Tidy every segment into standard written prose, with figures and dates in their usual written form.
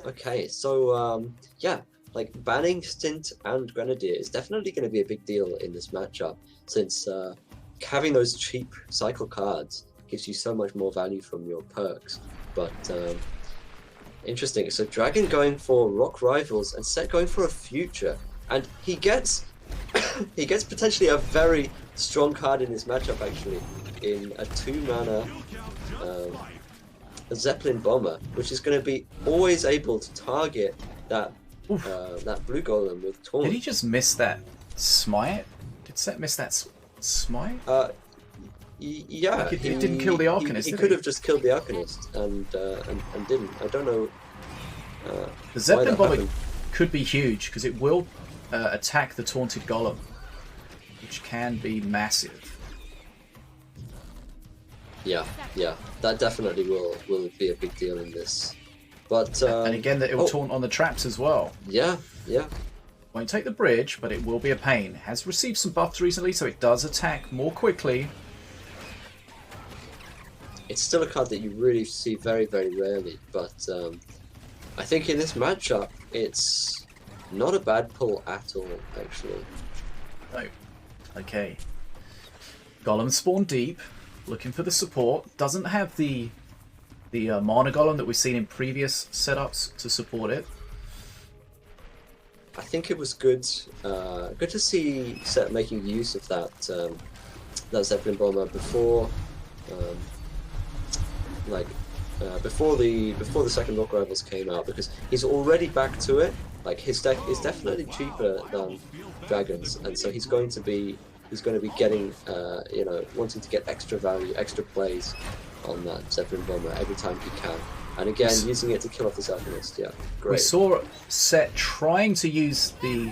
Okay, so yeah, like banning Stint and Grenadier is definitely going to be a big deal in this matchup, since having those cheap cycle cards gives you so much more value from your perks. But interesting. So dragoN going for Rock Rivals and Set going for a Future, and he gets he gets potentially a very strong card in this matchup actually, in a 2-mana Zeppelin Bomber, which is going to be always able to target that that blue golem with taunt. Did he just miss that smite? Did Set miss that smite? Yeah, like it didn't kill the Arcanist. He could have just killed the Arcanist and didn't. I don't know. The Zeppelin Bomber could be huge because it will attack the taunted golem, which can be massive. Yeah, that definitely will be a big deal in this. But and again, that it will taunt on the traps as well. Yeah. Won't take the bridge, but it will be a pain. Has received some buffs recently, so it does attack more quickly. It's still a card that you really see very, very rarely, but I think in this matchup, it's not a bad pull at all, actually. No. Okay. Golem spawn deep, looking for the support. Doesn't have the mana golem that we've seen in previous setups to support it. I think it was good. Good to see Set making use of that that Zeppelin Bomber before. Before the second Rock Rivals came out, because he's already back to it. Like his deck is definitely cheaper than dragoN's, and so he's going to be getting wanting to get extra value, extra plays on that Zeppelin Bomber every time he can. And again, using it to kill off this Alchemist. Yeah, great. We saw Set trying to use the.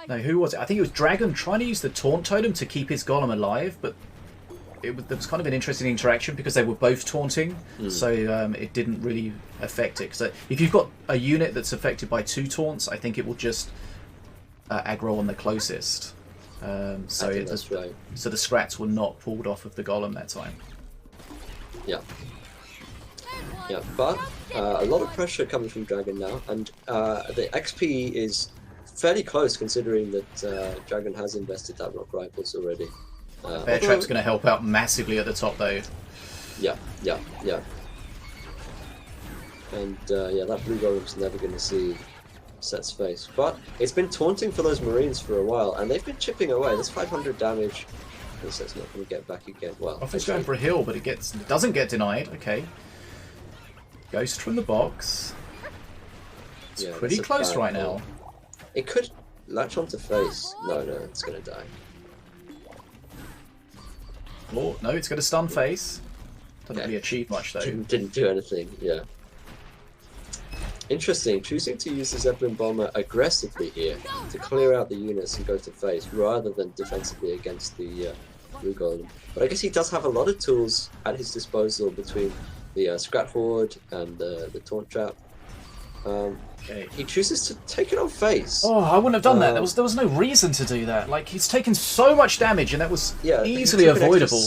No, who was it? I think it was dragoN trying to use the Taunt Totem to keep his golem alive, but there was kind of an interesting interaction because they were both taunting, so it didn't really affect it. So if you've got a unit that's affected by 2 taunts, I think it will just aggro on the closest. So the scrats were not pulled off of the golem that time. Yeah, but a lot of pressure coming from dragoN now, and the XP is fairly close considering that dragoN has invested that Rock Rivals already. Bear Trap's going to help out massively at the top though. Yeah. And that blue golem's never going to see Set's face. But it's been taunting for those Marines for a while, and they've been chipping away. There's 500 damage. Set's not going to get back again. Well, it's going for a hill, but it doesn't get denied. Okay. Ghost from the box. It's pretty close right now. It could latch onto face. No, it's going to die. Oh, no, it's got a stun face. Doesn't really achieve much though. Didn't do anything, yeah. Interesting, choosing to use the Zeppelin Bomber aggressively here to clear out the units and go to face rather than defensively against the blue golem. But I guess he does have a lot of tools at his disposal between the Scrap Horde and the Taunt Trap. He chooses to take it on face. Oh, I wouldn't have done that. There was no reason to do that. Like, he's taken so much damage, and that was easily avoidable.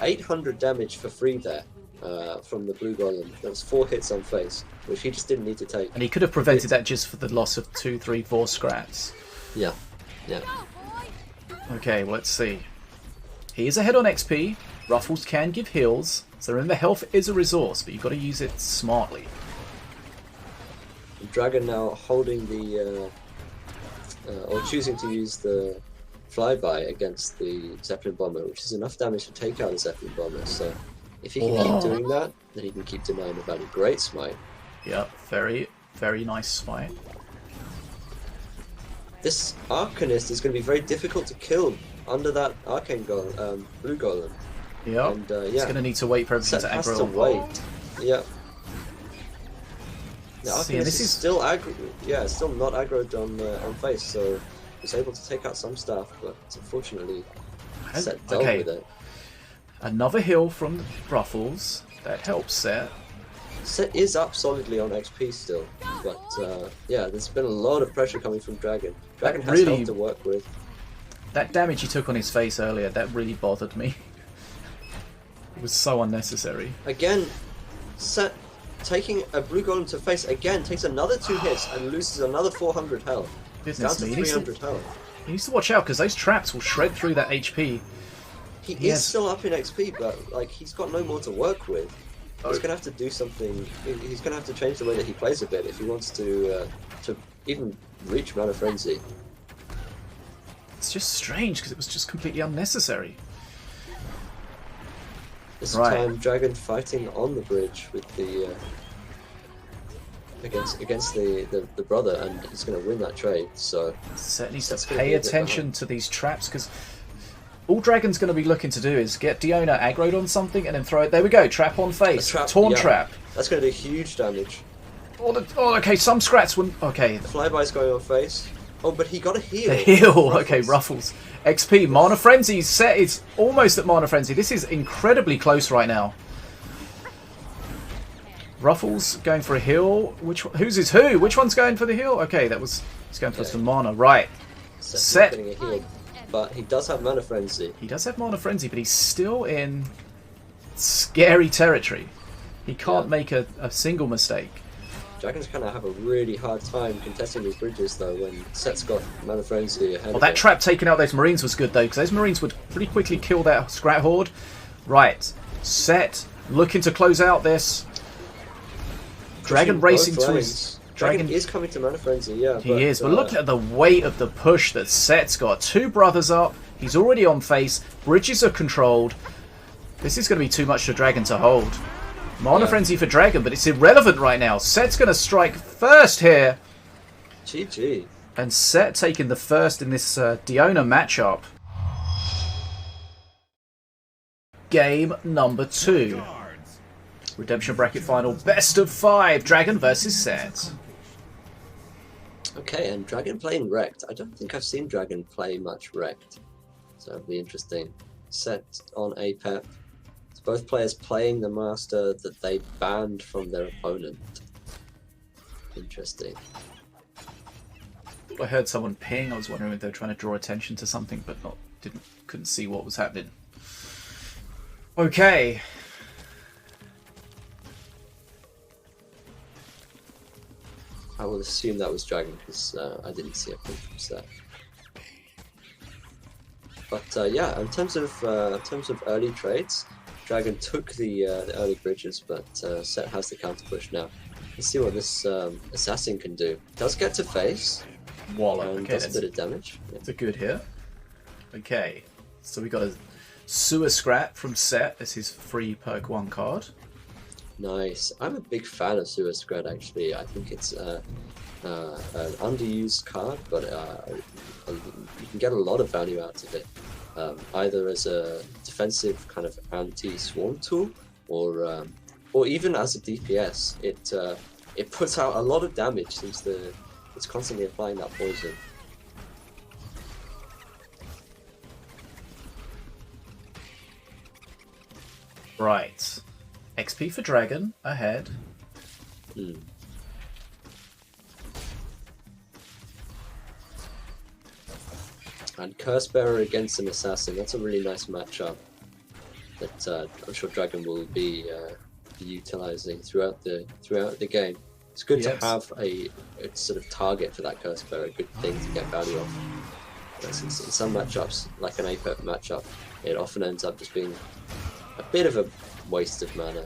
800 damage for free there from the blue golem. That was 4 hits on face, which he just didn't need to take. And he could have prevented that just for the loss of 2, 3, 4 scraps. Yeah. Okay, well, let's see. He is ahead on XP. Ruffles can give heals, so remember, health is a resource, but you've got to use it smartly. dragoN now holding the or choosing to use the flyby against the Zeppelin Bomber, which is enough damage to take out the Zeppelin Bomber. So if he can keep doing that, then he can keep denying the value. Great smite. Yep, very, very nice smite. This Arcanist is going to be very difficult to kill under that Arcane Golem, blue Golem. Yep, and, it's going to need to wait for everything to aggro on. Wait. Yeah. The Arcanist is still aggro. Yeah, it's still not aggroed on face, so he's able to take out some stuff, but unfortunately, Set dealt with it. Another heal from the Ruffles that helps Set. Set is up solidly on XP still, but yeah, there's been a lot of pressure coming from dragoN. dragoN has help to work with. That damage he took on his face earlier, that really bothered me. It was so unnecessary. Again, Set taking a blue golem to face again, takes another 2 hits and loses another 400 health. Goodness Down to me, 300 health. He needs to watch out because those traps will shred through that HP. He is still up in XP, but like he's got no more to work with. He's gonna have to do something. He's gonna have to change the way that he plays a bit if he wants to even reach Mana Frenzy. It's just strange because it was just completely unnecessary. This time, dragoN fighting on the bridge with the against the brother, and he's going to win that trade. So Set needs to pay attention to these traps because all dragoN's going to be looking to do is get Diona aggroed on something and then throw it. There we go, trap on face, taunt trap. That's going to do huge damage. Oh, okay, some scrats wouldn't. Okay, the flyby's going on face. Oh, but he got a heal. The heal. Ruffles. Okay, Ruffles. XP. Mana Frenzy. Set is almost at Mana Frenzy. This is incredibly close right now. Ruffles going for a heal. Whose is who? Which one's going for the heal? Okay, he's going for some mana. Right. Set. Getting a heal, but he does have Mana Frenzy. He does have Mana Frenzy, but he's still in scary territory. He can't make a single mistake. dragoN's kind of have a really hard time contesting these bridges though when Set's got Mana Frenzy ahead Well, that trap taking out those Marines was good though, because those Marines would pretty quickly kill that Scrat Horde. Right, Set looking to close out this. dragoN racing to his... dragoN is coming to Mana Frenzy, yeah. He is, but look at the weight of the push that Set's got. 2 brothers up, he's already on face, bridges are controlled. This is going to be too much for dragoN to hold. Mana Frenzy for dragoN, but it's irrelevant right now. Set's going to strike first here. GG. And Set taking the first in this Diona matchup. Game number 2. Redemption bracket final, best of 5. dragoN versus Set. Okay, and dragoN playing Wrecked. I don't think I've seen dragoN play much Wrecked. So it'll be interesting. Set on APEP. Both players playing the master that they banned from their opponent. Interesting. I heard someone ping. I was wondering if they were trying to draw attention to something, but couldn't see what was happening. Okay. I will assume that was dragoN because I didn't see a ping from Set. But yeah, in terms of early trades. dragoN took the early bridges, but Set has the counter push now. Let's see what this assassin can do. Does get to face. Wallop. Okay, does a bit of damage. It's a good hit. Okay, so we got a Sewer Scrap from Set as his free perk 1 card. Nice. I'm a big fan of Sewer Scrap actually. I think it's an underused card, but you can get a lot of value out of it. Either as a defensive kind of anti-swarm tool, or even as a DPS. It puts out a lot of damage since it's constantly applying that poison. Right, XP for dragoN ahead. And Cursebearer against an Assassin, that's a really nice matchup that I'm sure dragoN will be utilizing throughout the game. It's good to have a sort of target for that Cursebearer, a good thing to get value off. In some matchups, like an APEP matchup, it often ends up just being a bit of a waste of mana.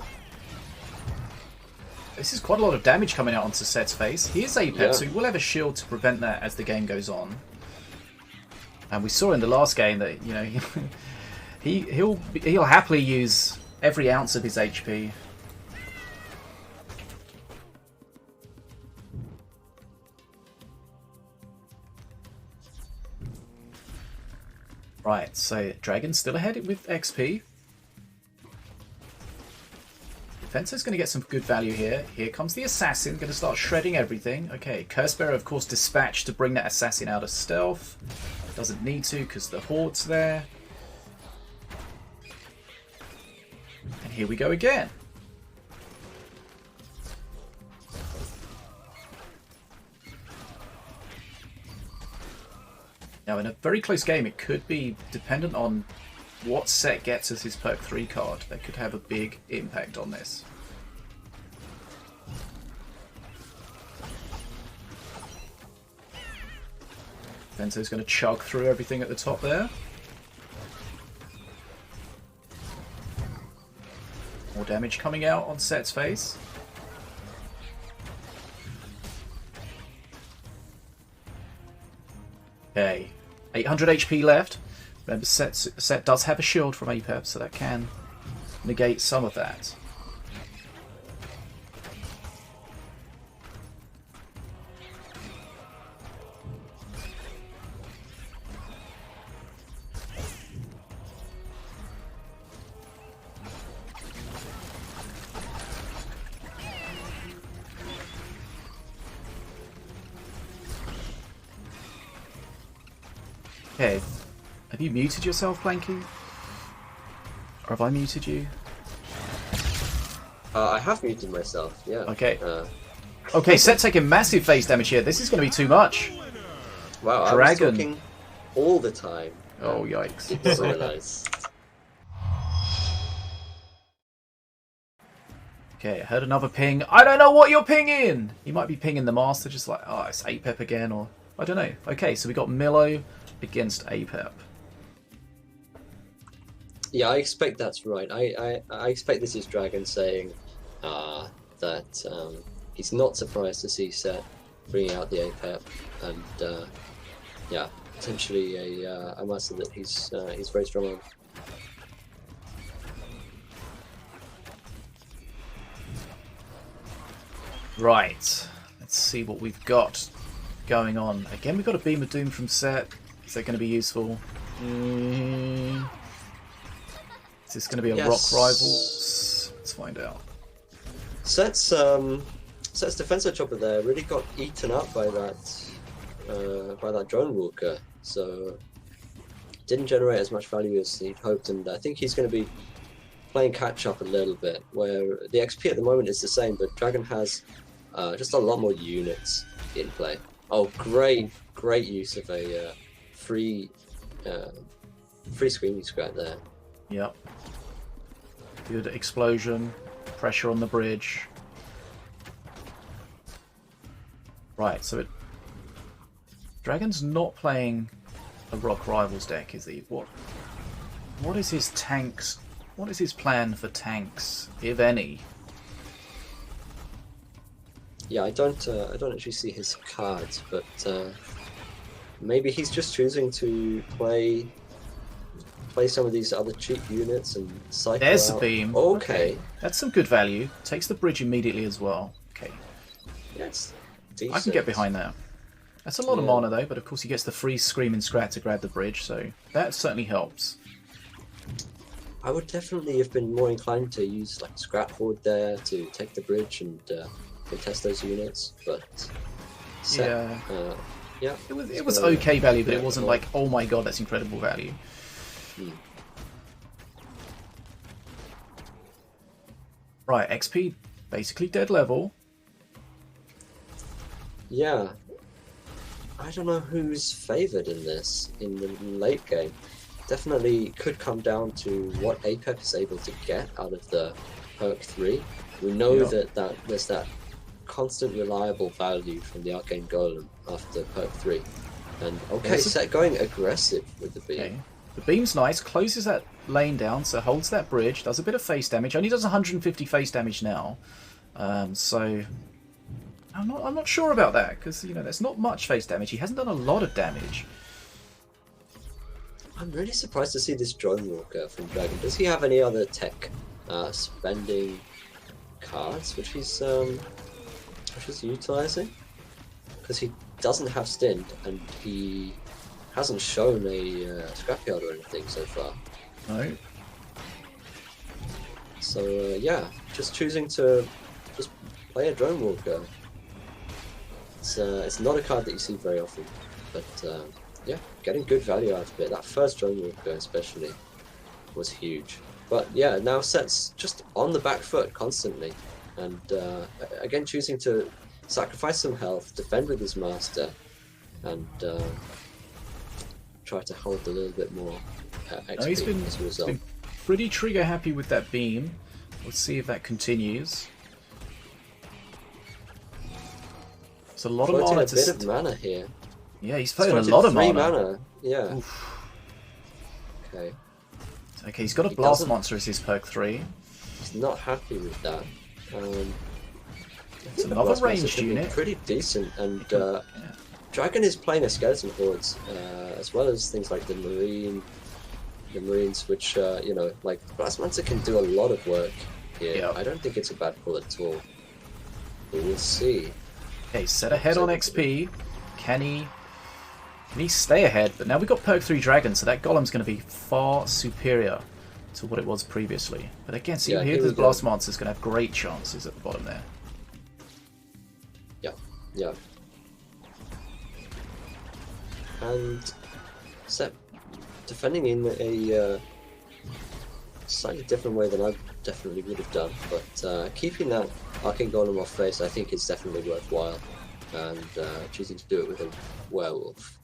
This is quite a lot of damage coming out onto Set's face. He is APEP, so he will have a shield to prevent that as the game goes on. And we saw in the last game that he'll happily use every ounce of his HP. Right, so dragoN's still ahead with XP. Defensor's going to get some good value here. Here comes the Assassin, going to start shredding everything. Okay, Cursebearer, of course, dispatched to bring that Assassin out of stealth. Doesn't need to because the Horde's there. And here we go again. Now, in a very close game, it could be dependent on what Set gets as his perk 3 card. That could have a big impact on this. Defenso's going to chug through everything at the top there. More damage coming out on Set's face. Okay, 800 HP left. Remember, Set does have a shield from Apep, so that can negate some of that. Okay, have you muted yourself, Blanky? Or have I muted you? I have muted myself, yeah. Okay. Okay, Set taking massive face damage here. This is going to be too much. Wow, dragoN. I was talking all the time. Oh, yikes. Didn't realize. Okay, I heard another ping. I don't know what you're pinging! You might be pinging the master, just like, oh, it's Apep again, or... I don't know. Okay, so we got Milo against Apep. Yeah, I expect that's right. I expect this is dragoN saying that he's not surprised to see Set bringing out the Apep, and yeah, potentially a master that he's very strong on. Right, let's see what we've got going on. Again, we've got a Beam of Doom from Set. Is that going to be useful? Is this going to be a rock Rivals? Let's find out. Set's defensive chopper there really got eaten up by that drone walker, so didn't generate as much value as he'd hoped, and I think he's going to be playing catch up a little bit, where the XP at the moment is the same, but dragoN has just a lot more units in play. Oh, great use of a free screaming scrat there. Yep. Good explosion, pressure on the bridge. Right, so dragoN's not playing a Rock Rivals deck, is he? What is his tanks? What is his plan for tanks, if any? Yeah, I don't actually see his cards, but maybe he's just choosing to play some of these other cheap units and cycle There's out. the beam. Okay. That's some good value. Takes the bridge immediately as well. Okay. Yes. Decent. I can get behind that. That's a lot of mana though, but of course he gets the free Screaming Scrat to grab the bridge, so that certainly helps. I would definitely have been more inclined to use like Scrap Horde there to take the bridge and contest those units, but Set, yeah, it was okay value, but it wasn't like, oh my god, that's incredible value. Right, XP basically dead level. Yeah, I don't know who's favoured in this in the late game. Definitely could come down to what Apep is able to get out of the perk 3. We know that there's that constant reliable value from the Arcane Golem after perk 3. And okay, Set going aggressive with the beam. Okay. The beam's nice, closes that lane down, so holds that bridge, does a bit of face damage. Only does 150 face damage now. So I'm not sure about that, because there's not much face damage. He hasn't done a lot of damage. I'm really surprised to see this drone walker from dragoN. Does he have any other tech spending cards which he's utilizing? Because he doesn't have stint and he hasn't shown a scrapyard or anything so far. No. So yeah, just choosing to just play a drone walker. It's not a card that you see very often, but yeah, getting good value out of it. That first drone walker especially was huge. But yeah, now Set's just on the back foot constantly, and again choosing to sacrifice some health, defend with his master, and try to hold a little bit more XP as a result. He's been pretty trigger happy with that beam. Let's see if that continues. It's a lot of mana a bit of mana here. Yeah, he's playing a lot of mana. Yeah. Oof. Okay. Okay, he's got a Blast Monster as his perk 3. He's not happy with that. It's another ranged unit. Pretty decent, and dragoN is playing a skeleton hordes, as well as things like the Marines, which you know, like Blastmancer can do a lot of work here. Yep. I don't think it's a bad pull at all. But we'll see. Okay, set ahead on XP. Can he stay ahead? But now we've got perk 3 dragoN, so that golem's going to be far superior to what it was previously. But again, see here the Blast Monster's going to have great chances at the bottom there. Yeah. And Sep defending in a slightly different way than I definitely would have done, but keeping that Arcane Golem off face I think is definitely worthwhile, and choosing to do it with a werewolf.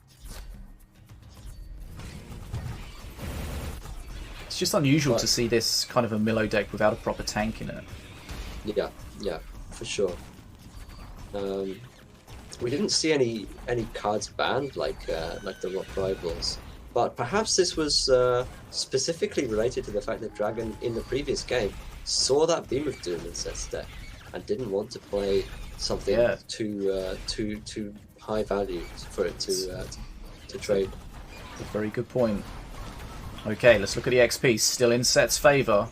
It's just unusual to see this kind of a Milo deck without a proper tank in it. Yeah, for sure. We didn't see any cards banned like the Rock Rivals, but perhaps this was specifically related to the fact that dragoN in the previous game saw that Beam of Doom in Set's deck and didn't want to play something too high value for it to trade. A very good point. Okay, let's look at the XP. Still in Set's favour.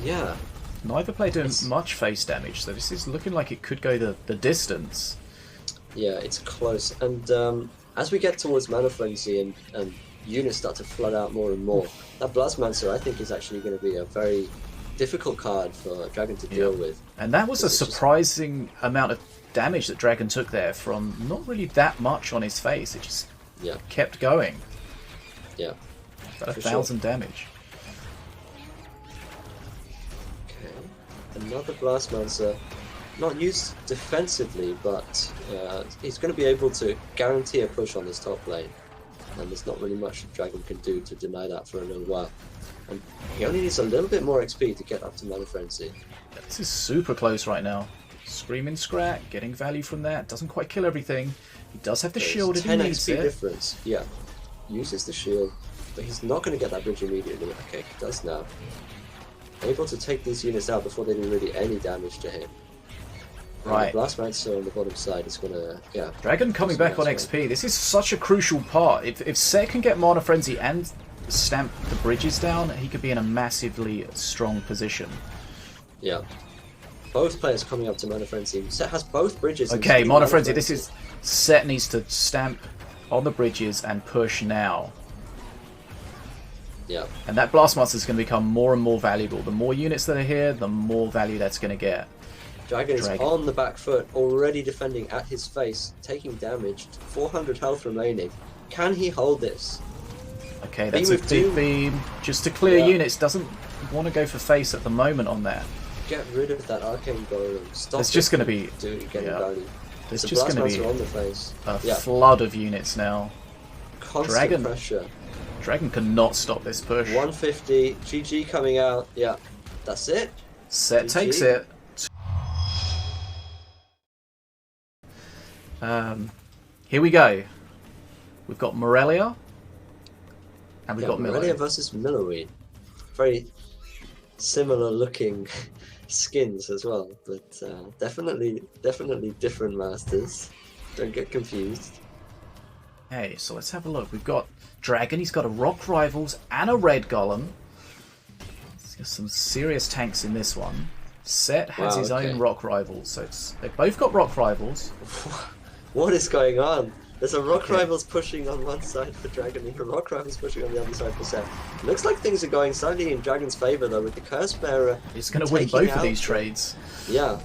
Yeah. Neither player doing much face damage, so this is looking like it could go the distance. Yeah, it's close, and as we get towards Mana Frenzy and units start to flood out more and more, that Blastmancer I think is actually going to be a very difficult card for dragoN to deal with. And that was a surprising amount of damage that dragoN took there from not really that much on his face. It just kept going. Yeah. About 1,000 damage. Okay. Another Blastmancer. Not used defensively, but he's going to be able to guarantee a push on this top lane. And there's not really much dragoN can do to deny that for a little while. And he only needs a little bit more XP to get up to Mana Frenzy. This is super close right now. Screaming Scrat, getting value from that. Doesn't quite kill everything. He does have the shield if he needs 10 XP it. difference. Yeah. Uses the shield. But he's not going to get that bridge immediately. Okay, he does now. Able to take these units out before they do really any damage to him. Right. The Blastmancer on the bottom side is going to, dragoN coming back on XP. This is such a crucial part. If Set can get Mana Frenzy and stamp the bridges down, he could be in a massively strong position. Yeah. Both players coming up to Mana Frenzy. Set has both bridges. Okay, Mana Frenzy. This is Set needs to stamp on the bridges and push now. Yeah. And that Blast Monster is going to become more and more valuable. The more units that are here, the more value that's going to get. dragoN is on the back foot, already defending at his face, taking damage, 400 health remaining. Can he hold this? Okay, that's a big beam. Just to clear units, doesn't want to go for face at the moment on that. Get rid of that Arcane Golem. Stop. It's just going to be... getting value. There's just going to be on the face. A flood of units now. Constant pressure. dragoN cannot stop this push. 150, GG coming out. Yeah, that's it. Set GG. takes it. Here we go. We've got Morelia. And we've got Morelia versus Milloween. Very similar looking skins as well, but definitely different masters. Don't get confused. Hey, so let's have a look. We've got dragoN, he's got a Rock Rivals and a Red Golem. He's got some serious tanks in this one. Set has his own Rock Rivals, so they've both got Rock Rivals. What is going on? There's a Rock Rivals pushing on one side for dragoN and a Rock Rivals pushing on the other side for Set. Looks like things are going slightly in dragoN's favour though, with the Curse Bearer. He's going to win both of these trades. Yeah,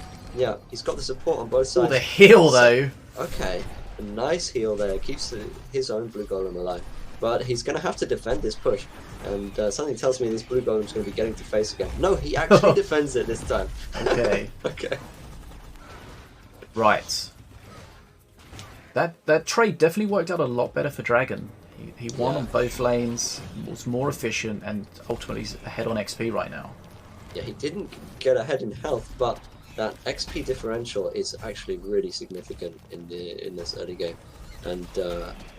he's got the support on both sides. Oh, the heal though. Okay, a nice heal there, keeps his own Blue Golem alive. But he's going to have to defend this push, and something tells me this Blue Golem's going to be getting to face again. No, he actually defends it this time. Okay. Okay. Right. That trade definitely worked out a lot better for dragoN. He won on both lanes, was more efficient, and ultimately he's ahead on XP right now. Yeah, he didn't get ahead in health, but that XP differential is actually really significant in this early game. and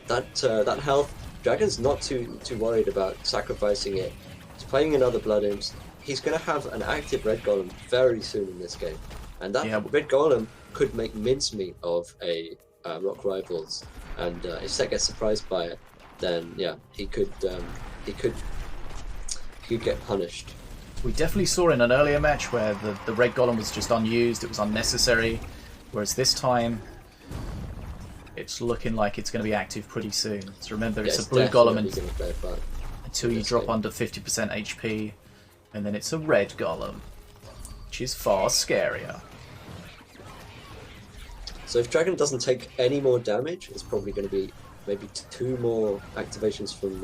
that health, dragoN's not too worried about sacrificing it. He's playing another Blood Imps. He's going to have an active red golem very soon in this game, and that red golem could make mincemeat of a Rock Rivals. And if Set gets surprised by it, then yeah, he could get punished. We definitely saw in an earlier match where the red golem was just unused, it was unnecessary, whereas this time it's looking like it's going to be active pretty soon. So remember, it's a blue golem until you drop under 50% HP, and then it's a red golem, which is far scarier. So if dragoN doesn't take any more damage, it's probably going to be maybe 2 more activations from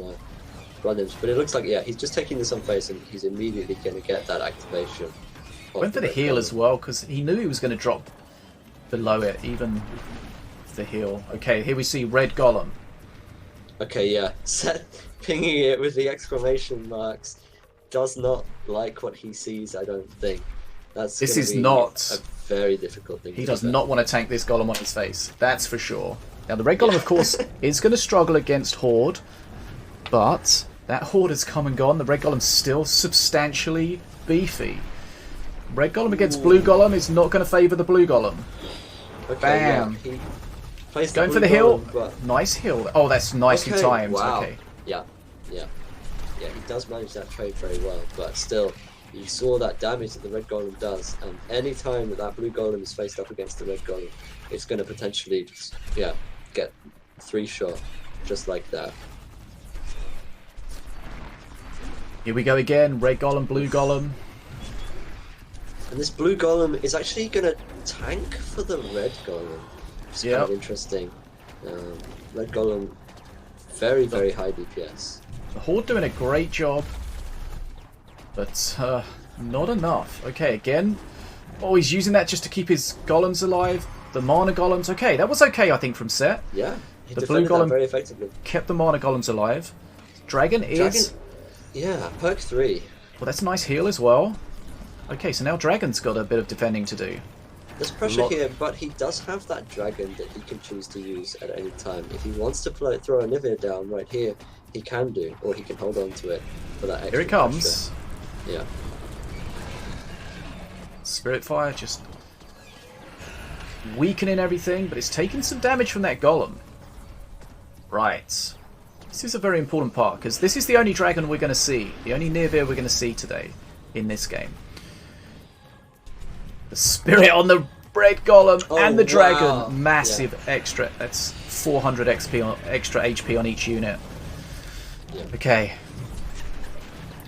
Blood Imps. But it looks like, yeah, he's just taking this on face and he's immediately going to get that activation. Went for the heal as well, because he knew he was going to drop below it, even with the heal. Okay, here we see red golem. Okay, yeah. Set pinging it with the exclamation marks does not like what he sees, I don't think. This is not a very difficult thing. He does not want to tank this golem on his face. That's for sure. Now the red golem, of course, is going to struggle against Horde, but that Horde has come and gone. The red golem's still substantially beefy. Red golem against blue golem is not going to favour the blue golem. Okay, bam. Yeah, he going for the heal. Nice heal. Oh, that's nicely timed. Wow. Okay. Yeah. He does manage that trade very well, but still. You saw that damage that the red golem does, and any time that blue golem is faced up against the red golem, it's going to potentially just, get 3-shot, just like that. Here we go again, red golem, blue golem. And this blue golem is actually going to tank for the red golem. It's kind of interesting. Red golem, very, very high DPS. The Horde doing a great job. But not enough. Okay, again. Oh, he's using that just to keep his golems alive. The mana golems. Okay, that was okay, I think, from Set. Yeah, he the blue golem very effectively. Kept the mana golems alive. dragoN is... Yeah, perk 3. Well, that's a nice heal as well. Okay, so now dragoN's got a bit of defending to do. There's pressure here, but he does have that dragoN that he can choose to use at any time. If he wants to throw a Nivea down right here, he can do, or he can hold on to it for that extra Here it comes. Pressure. Yeah. Spirit Fire just weakening everything, but it's taking some damage from that golem. Right. This is a very important part, because this is the only dragoN we're going to see. The only Nivea we're going to see today in this game. The Spirit on the red golem and the dragoN. Wow. Massive extra. That's 400 XP extra HP on each unit. Yeah. Okay.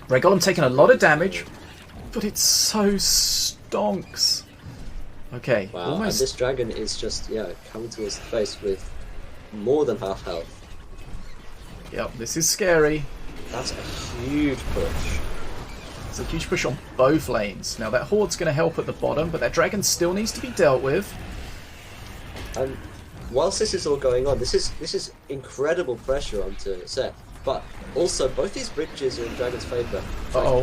Red golem taking a lot of damage, but it's so stonks. Okay. Wow, almost... and this dragoN is just, coming to his face with more than half health. Yep, this is scary. That's a huge push. It's a huge push on both lanes. Now that Horde's going to help at the bottom, but that dragoN still needs to be dealt with. And whilst this is all going on, this is incredible pressure onto Set. But also, both these bridges are in dragoN's favour. Uh-oh.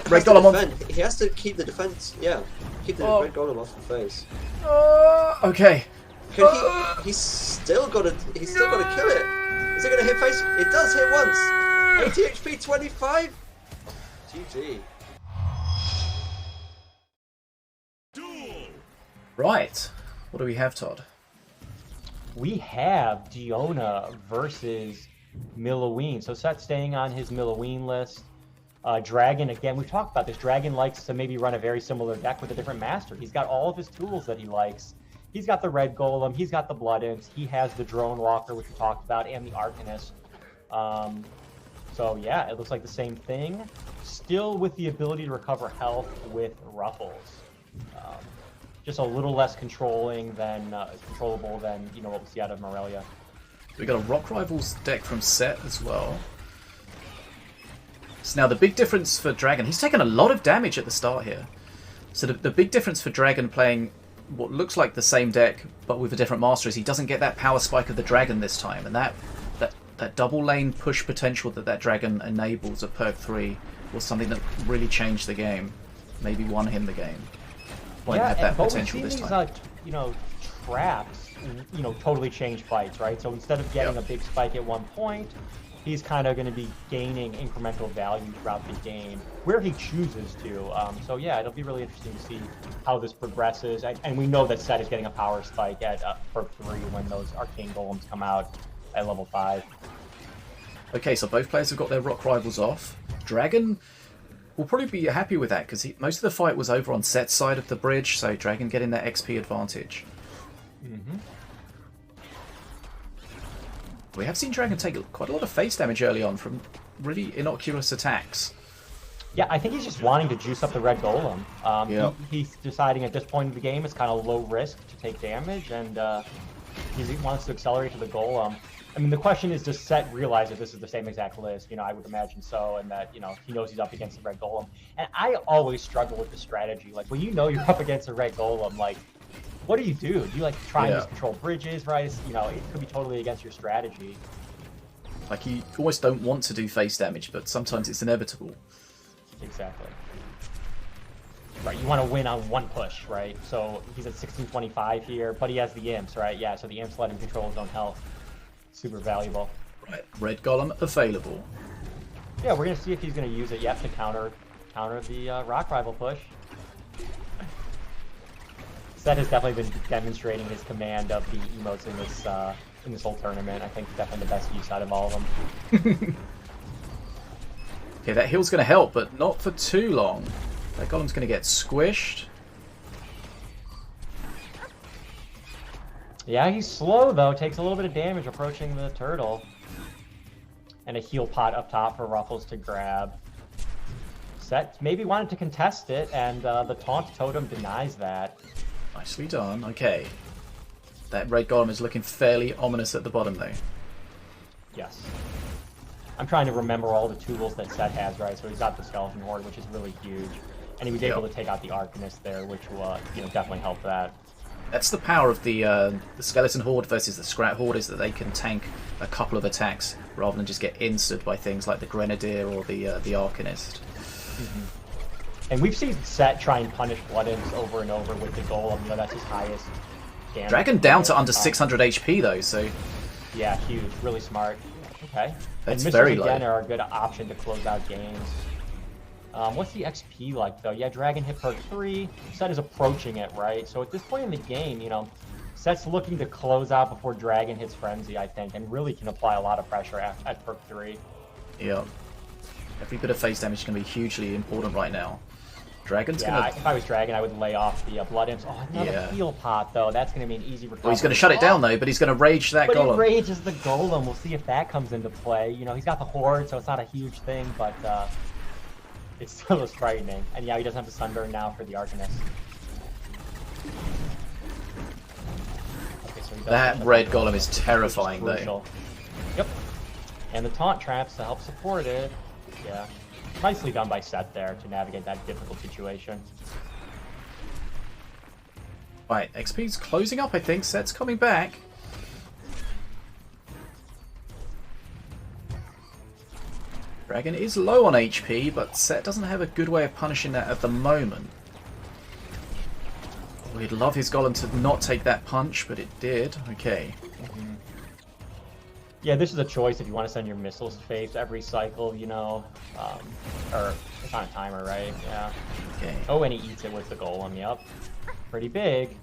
Red golem on. He has to keep the defense. Yeah, keep the red golem off the face. Okay. He's still got to kill it. Is it going to hit face? It does hit once. 80 HP, 25. GG. Right. What do we have, Todd? We have Diona versus Milloween. So Set's staying on his Milloween list. dragoN, again, we've talked about this. dragoN likes to maybe run a very similar deck with a different master. He's got all of his tools that he likes. He's got the red golem, he's got the blood imps, he has the drone walker, which we talked about, and the arcanist. So yeah, it looks like the same thing. Still with the ability to recover health with ruffles. Just a little less controllable than what we see out of Morelia. We got a Rock Rivals deck from Set as well. So now the big difference for dragoN, he's taken a lot of damage at the start here. So the big difference for dragoN playing what looks like the same deck but with a different master is he doesn't get that power spike of the dragoN this time, and that double lane push potential that dragoN enables at perk 3 was something that really changed the game. Maybe won him the game. Won't have that potential this time. traps, totally change fights, right? So instead of getting a big spike at one point, he's kind of going to be gaining incremental value throughout the game where he chooses to. So yeah, it'll be really interesting to see how this progresses. And we know that Set is getting a power spike at perk 3 when those arcane golems come out at level 5. Okay, so both players have got their rock rivals off. dragoN will probably be happy with that because most of the fight was over on Set's side of the bridge, so dragoN getting that XP advantage. We have seen dragoN take quite a lot of face damage early on from really innocuous attacks. Yeah, I think he's just wanting to juice up the red golem. He's deciding at this point in the game it's kind of low risk to take damage, and he wants to accelerate to the golem. I mean, the question is, does Set realize that this is the same exact list? I would imagine so, and that, he knows he's up against the red golem. And I always struggle with the strategy. Like, when you're up against a red golem, like, what do? Do you, try and just control bridges, right? It could be totally against your strategy. Like, you almost don't want to do face damage, but sometimes it's inevitable. Exactly. Right, you want to win on one push, right? So he's at 1625 here, but he has the imps, right? Yeah, so the imps let him control his own health. Super valuable. Right, red golem available. Yeah, we're gonna see if he's gonna use it yet to counter the rock rival push. Set has definitely been demonstrating his command of the emotes in this whole tournament. I think definitely the best use out of all of them. Okay, that heal's gonna help, but not for too long. That golem's gonna get squished. Yeah, he's slow though, takes a little bit of damage approaching the turtle. And a heal pot up top for Ruffles to grab. Set maybe wanted to contest it, and the taunt totem denies that. Nicely done, okay. That red golem is looking fairly ominous at the bottom though. Yes. I'm trying to remember all the tools that Set has, right? So he's got the Skeleton Horde, which is really huge. And he was able to take out the Arcanist there, which will definitely help that. That's the power of the Skeleton Horde versus the Scrat Horde, is that they can tank a couple of attacks rather than just get insted by things like the Grenadier or the Arcanist. And we've seen Set try and punish Blood Imps over and over with the Golem. That's his highest damage. dragoN down to under 600 HP though, so... Yeah, huge. Really smart. Okay. That's and very missiles low. again are a good option to close out games. What's the XP like, though? Yeah, dragoN hit perk 3. Set is approaching it, right? So at this point in the game, Set's looking to close out before dragoN hits Frenzy, I think, and really can apply a lot of pressure at perk 3. Yeah. Every bit of face damage is going to be hugely important right now. dragoN's going to... if I was dragoN, I would lay off the Blood Imps. Oh, another heal pot, though. That's going to be an easy recovery. Well, he's going to shut it down, though, but he's going to rage that golem. But he rages the golem. We'll see if that comes into play. He's got the Horde, so it's not a huge thing, but... It still is frightening. And yeah, he doesn't have the Sunburn now for the Arcanist. Okay, so that red golem is terrifying, though. Yep. And the taunt traps to help support it. Yeah. Nicely done by Set there to navigate that difficult situation. Right, XP's closing up, I think. Set's coming back. dragoN is low on HP, but Set doesn't have a good way of punishing that at the moment. We'd love his golem to not take that punch, but it did. Okay. Yeah, this is a choice if you want to send your missiles to face every cycle, or it's on a timer, right? Yeah. Okay. Oh, and he eats it with the golem, yep. Pretty big.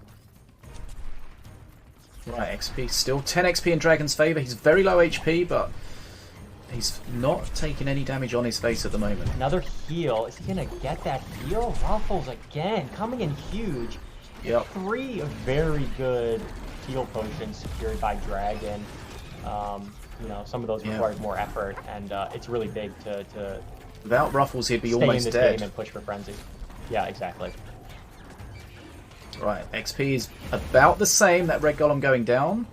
Right, XP. Still 10 XP in dragoN's favor. He's very low HP, but he's not taking any damage on his face at the moment. Another heal. Is he going to get that heal? Ruffles again, coming in huge. Yep. 3 very good heal potions secured by dragoN. Some of those require more effort, and it's really big to without Ruffles, he'd be stay almost in this dead. game and push for Frenzy. Yeah, exactly. Right, XP is about the same. That red golem going down.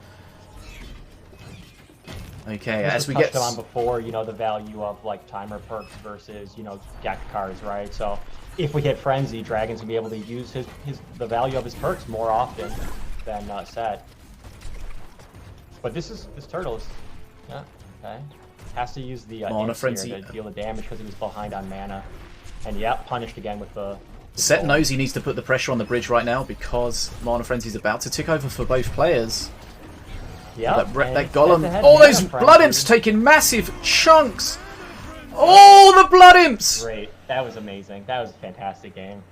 Okay, as we get on before, the value of timer perks versus deck cards, right? So if we hit Frenzy, dragoN's gonna be able to use the value of his perks more often than Set. But this turtle is has to use the Mana Imps here Frenzy to deal the damage because he was behind on mana, and punished again with the Set knows he needs to put the pressure on the bridge right now because Mana Frenzy's about to tick over for both players. Yeah, that Golem. Oh, those Blood Imps taking massive chunks. Oh, the Blood Imps! Great. That was amazing. That was a fantastic game.